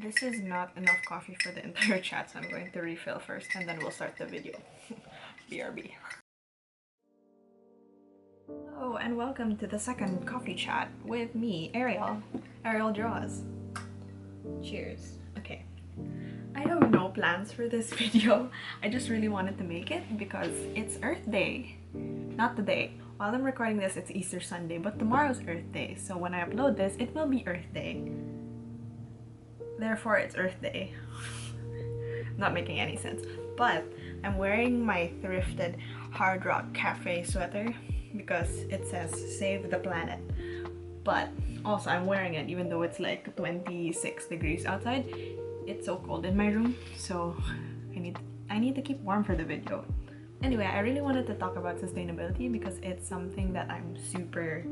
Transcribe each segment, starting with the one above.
This is not enough coffee for the entire chat, so I'm going to refill first and then we'll start the video. BRB. Hello and welcome to the second coffee chat with me, Arielle. Arielle Draws. Cheers. Okay. I have no plans for this video. I just really wanted to make it because it's Earth Day. Not today. While I'm recording this, it's Easter Sunday, but tomorrow's Earth Day. So when I upload this, it will be Earth Day. Therefore, it's Earth Day. Not making any sense. But I'm wearing my thrifted Hard Rock Cafe sweater because it says save the planet. But also I'm wearing it even though it's like 26 degrees outside. It's so cold in my room, so I need to keep warm for the video. Anyway, I really wanted to talk about sustainability because it's something that I'm super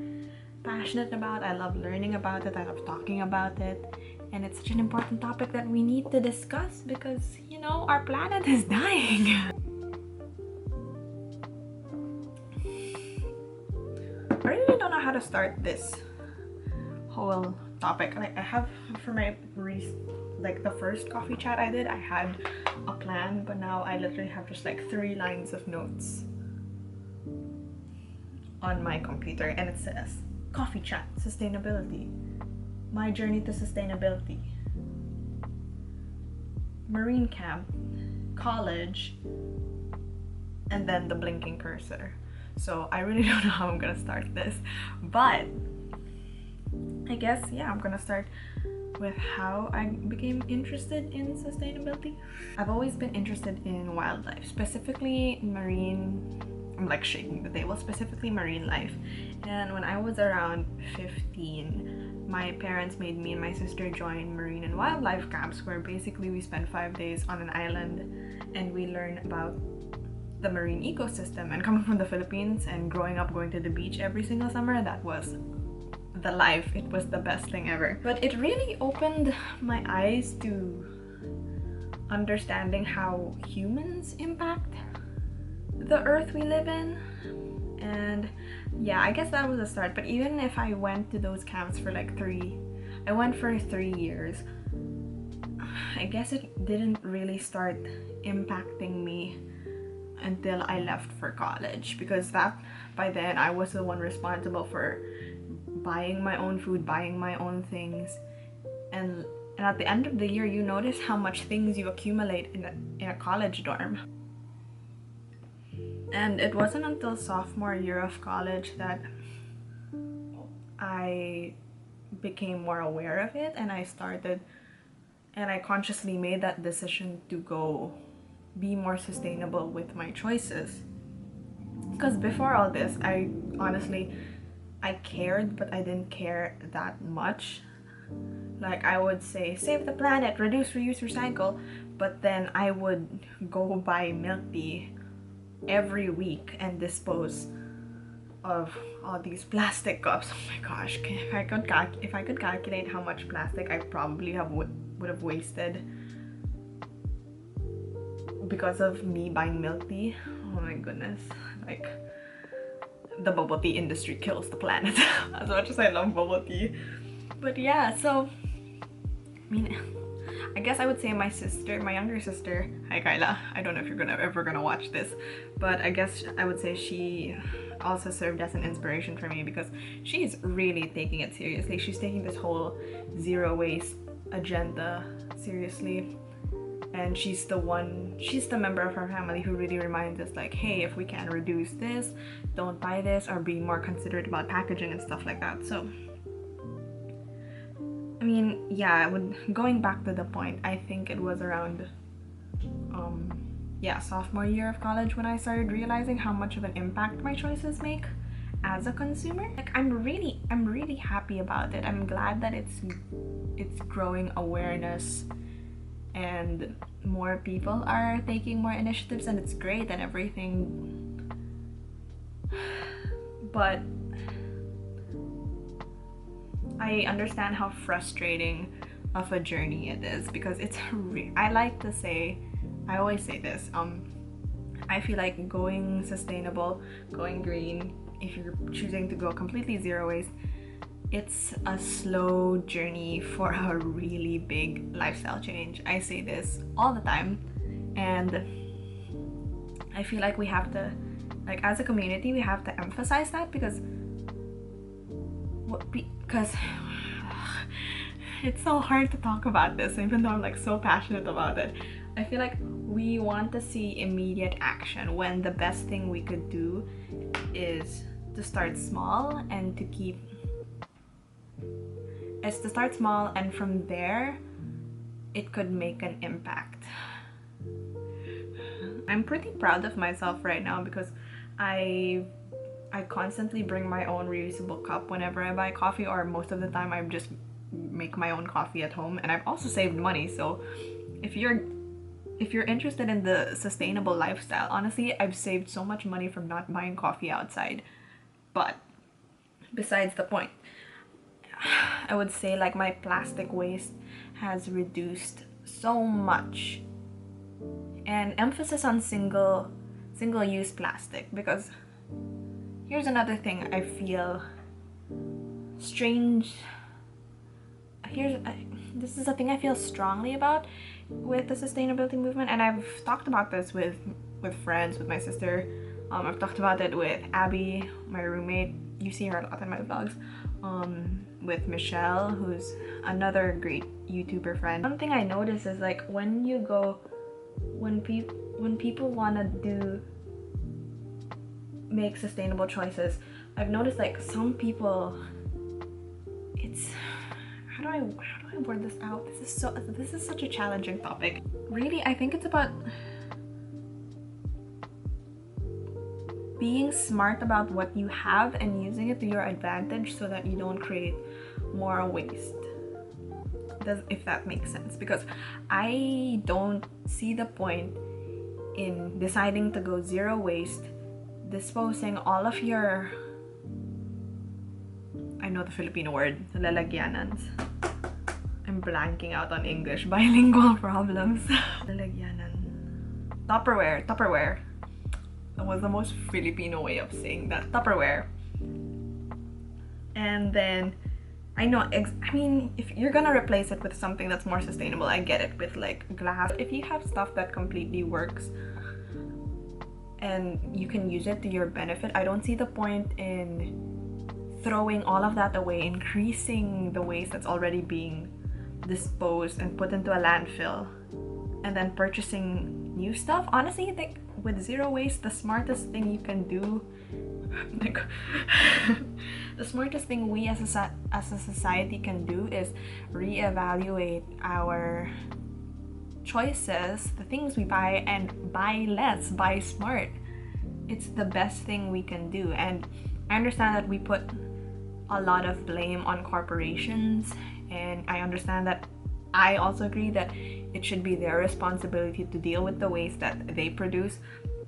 passionate about. I love learning about it, I love talking about it, and it's such an important topic that we need to discuss because, you know, our planet is dying. I really don't know how to start this whole topic. Like, I have for my like the first coffee chat I did, I had a plan, but now I literally have just like 3 lines of notes on my computer and it says coffee chat, sustainability, my journey to sustainability, marine camp, college, and then the blinking cursor. So I really don't know how I'm gonna start this, but I guess, yeah, I'm gonna start with how I became interested in sustainability. I've always been interested in wildlife, specifically marine. I'm like shaking the table, specifically marine life. And when I was around 15, my parents made me and my sister join marine and wildlife camps where basically we spend 5 days on an island and we learn about the marine ecosystem. And coming from the Philippines and growing up going to the beach every single summer, that was the life. It was the best thing ever. But it really opened my eyes to understanding how humans impact the earth we live in. And yeah, I guess that was the start. But even if I went to those camps for like I went for 3 years, I guess it didn't really start impacting me until I left for college, because by then I was the one responsible for buying my own food, buying my own things, and at the end of the year you notice how much things you accumulate in a college dorm. And it wasn't until sophomore year of college that I became more aware of it, and I consciously made that decision to go be more sustainable with my choices. Because before all this, I cared, but I didn't care that much. Like, I would say save the planet, reduce, reuse, recycle, but then I would go buy milk tea every week and dispose of all these plastic cups. Oh my gosh, if I could calculate how much plastic I probably would have wasted because of me buying milk tea. Oh my goodness. Like, the bubble tea industry kills the planet as much as I love bubble tea. But yeah, so I mean, I guess I would say my younger sister, hi Kyla, I don't know if you're ever gonna watch this, but I guess I would say she also served as an inspiration for me because she's really taking it seriously. She's taking this whole zero waste agenda seriously, and she's the member of her family who really reminds us, like, hey, if we can reduce this, don't buy this, or be more considerate about packaging and stuff like that. So I mean, yeah, going back to the point, I think it was around sophomore year of college when I started realizing how much of an impact my choices make as a consumer. Like, I'm really happy about it. I'm glad that it's growing awareness and more people are taking more initiatives, and it's great and everything. But I understand how frustrating of a journey it is, because I always say this, I feel like going sustainable, going green, if you're choosing to go completely zero waste, it's a slow journey for a really big lifestyle change. I say this all the time, and I feel like we have to, like, as a community, we have to emphasize that because it's so hard to talk about this, even though I'm like so passionate about it. I feel like we want to see immediate action when the best thing we could do is to start small and to keep is to start small, and from there it could make an impact. I'm pretty proud of myself right now because I constantly bring my own reusable cup whenever I buy coffee, or most of the time I just make my own coffee at home. And I've also saved money, so if you're interested in the sustainable lifestyle, honestly, I've saved so much money from not buying coffee outside. But besides the point, I would say like my plastic waste has reduced so much, and emphasis on single-use plastic, because here's another thing I feel strange. This is a thing I feel strongly about with the sustainability movement, and I've talked about this with friends, with my sister. I've talked about it with Abby, my roommate. You see her a lot in my vlogs. With Michelle, who's another great YouTuber friend. One thing I notice is like when people wanna make sustainable choices, I've noticed like some people, it's how do I word this out? This is such a challenging topic. Really, I think it's about being smart about what you have and using it to your advantage so that you don't create more waste. If that makes sense, because I don't see the point in deciding to go zero waste, disposing all of your, I know the Filipino word, lalagyanans. I'm blanking out on English, bilingual problems. Lalagyanan. Tupperware. That was the most Filipino way of saying that. Tupperware. And then, I mean, if you're gonna replace it with something that's more sustainable, I get it, with like glass. If you have stuff that completely works and you can use it to your benefit, I don't see the point in throwing all of that away, increasing the waste that's already being disposed and put into a landfill, and then purchasing new stuff. Honestly, like with zero waste, the smartest thing you can do, like, the smartest thing we as a society can do is reevaluate our choices, the things we buy, and buy less, buy smart. It's the best thing we can do. And I understand that we put a lot of blame on corporations, and I understand that. I also agree that it should be their responsibility to deal with the waste that they produce,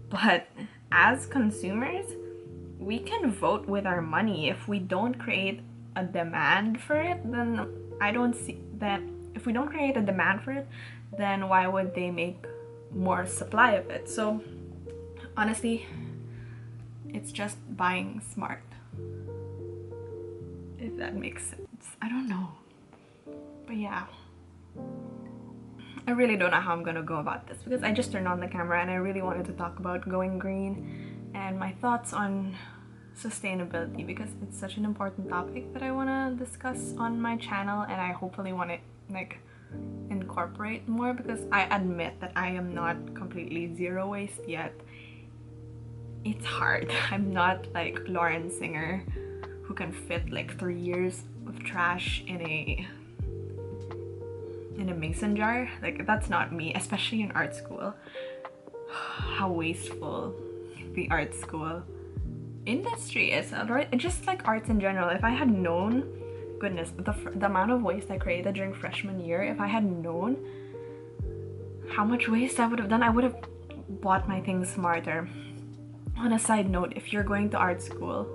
but as consumers, we can vote with our money. If we don't create a demand for it, then I don't see that. If we don't create a demand for it, then why would they make more supply of it? So honestly, it's just buying smart, if that makes sense. I don't know, but yeah, I really don't know how I'm gonna go about this because I just turned on the camera and I really wanted to talk about going green and my thoughts on sustainability, because it's such an important topic that I want to discuss on my channel, and I hopefully want to like incorporate more, because I admit that I am not completely zero waste yet. It's hard. I'm not like Lauren Singer who can fit like 3 years of trash in a mason jar. Like, that's not me, especially in art school. How wasteful the art school industry is, just like arts in general. If I had known, goodness, the amount of waste I created during freshman year, if I had known how much waste I would have done, I would have bought my things smarter. On a side note, if you're going to art school,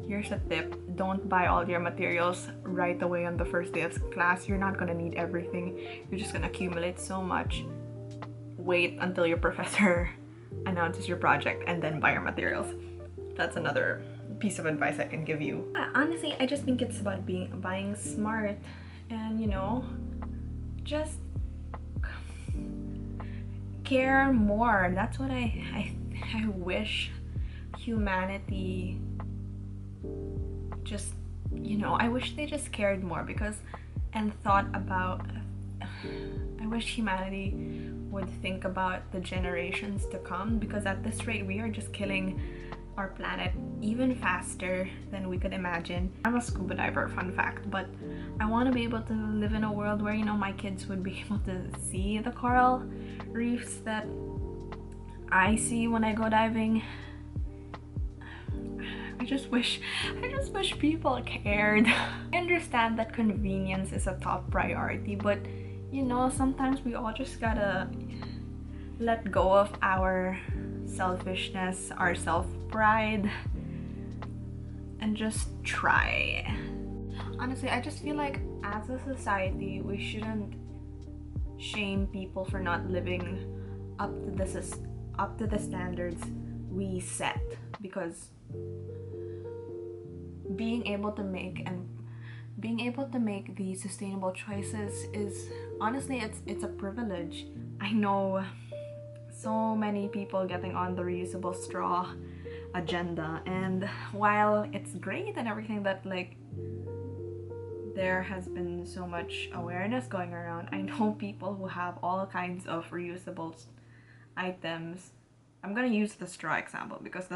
here's a tip: don't buy all your materials right away on the first day of class. You're not gonna need everything. You're just gonna accumulate so much. Wait until your professor announces your project and then buy your materials. That's another piece of advice I can give you. Honestly, I just think it's about buying smart, and you know, just care more. That's what I wish humanity just, you know, I wish they just cared more, because and thought about, I wish humanity would think about the generations to come, because at this rate we are just killing our planet even faster than we could imagine. I'm a scuba diver, fun fact, but I want to be able to live in a world where, you know, my kids would be able to see the coral reefs that I see when I go diving. I just wish people cared. I understand that convenience is a top priority, but you know, sometimes we all just gotta let go of our selfishness, our self-pride, and just try. Honestly, I just feel like as a society, we shouldn't shame people for not living up to the standards we set, because being able to make these sustainable choices is honestly, it's a privilege. I know so many people getting on the reusable straw agenda, and while it's great and everything that like there has been so much awareness going around, I know people who have all kinds of reusable items. I'm gonna use the straw example because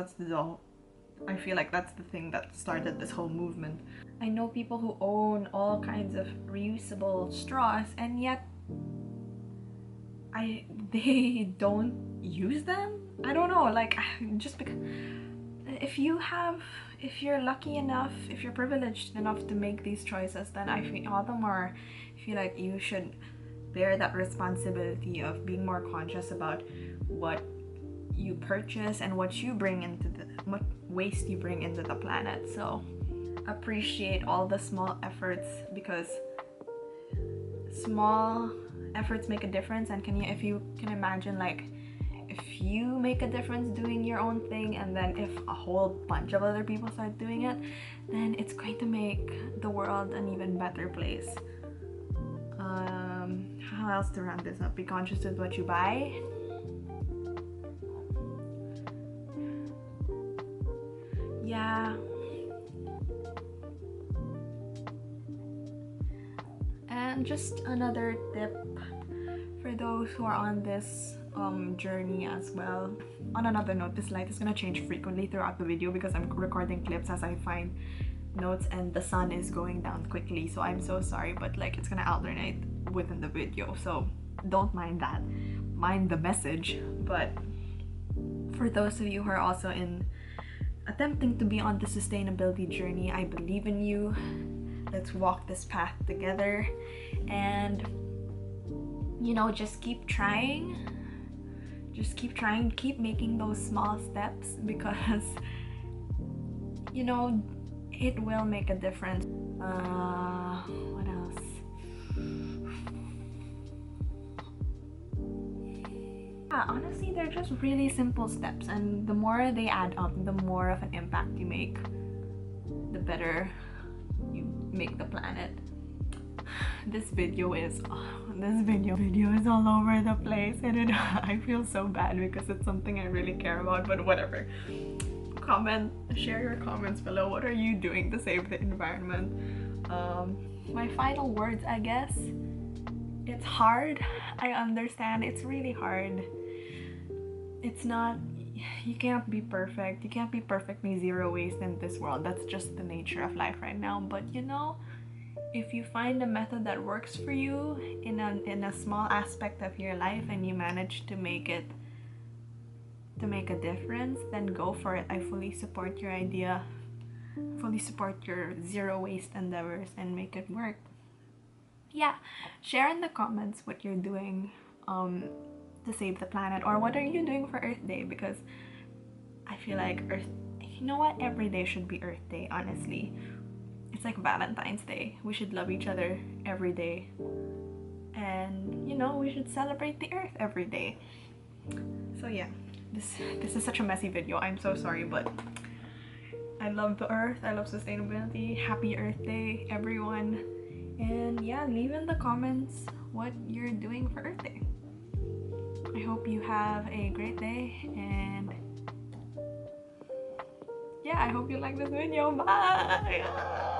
I feel like that's the thing that started this whole movement. I know people who own all kinds of reusable straws, and yet they don't use them. I don't know, like, just because if you're lucky enough, if you're privileged enough to make these choices, then I feel all the more feel like you should bear that responsibility of being more conscious about what you purchase and what waste you bring into the planet. So appreciate all the small efforts, because small efforts make a difference. And if you can imagine, like, if you make a difference doing your own thing, and then if a whole bunch of other people start doing it, then it's going to make the world an even better place. How else to round this up? Be conscious with what you buy. Yeah. And just another tip for those who are on this journey as well. On another note, this light is gonna change frequently throughout the video because I'm recording clips as I find notes, and the sun is going down quickly, so I'm so sorry, but like it's gonna alternate within the video, so don't mind that. Mind the message. But for those of you who are also attempting to be on the sustainability journey, I believe in you. Let's walk this path together, and you know, just keep trying, keep making those small steps, because you know, it will make a difference. What else? Yeah, honestly, they're just really simple steps, and the more they add up, the more of an impact you make, the better you make the planet. This video is all over the place, and I feel so bad because it's something I really care about, but whatever. Share your comments below. What are you doing to save the environment? My final words, I guess. It's hard. I understand. It's really hard. It's not, you can't be perfect. You can't be perfectly zero waste in this world. That's just the nature of life right now. But you know, if you find a method that works for you in a small aspect of your life, and you manage to make a difference, then go for it. I fully support your idea, fully support your zero waste endeavors, and make it work. Yeah, share in the comments what you're doing to save the planet, or what are you doing for Earth Day, because I feel like you know what, every day should be Earth Day, honestly. It's like Valentine's Day. We should love each other every day, and you know, we should celebrate the earth every day. So yeah, this is such a messy video. I'm so sorry, but I love the earth, I love sustainability. Happy Earth Day, everyone. And yeah, leave in the comments what you're doing for Earth Day. I hope you have a great day, and yeah, I hope you like this video. Bye!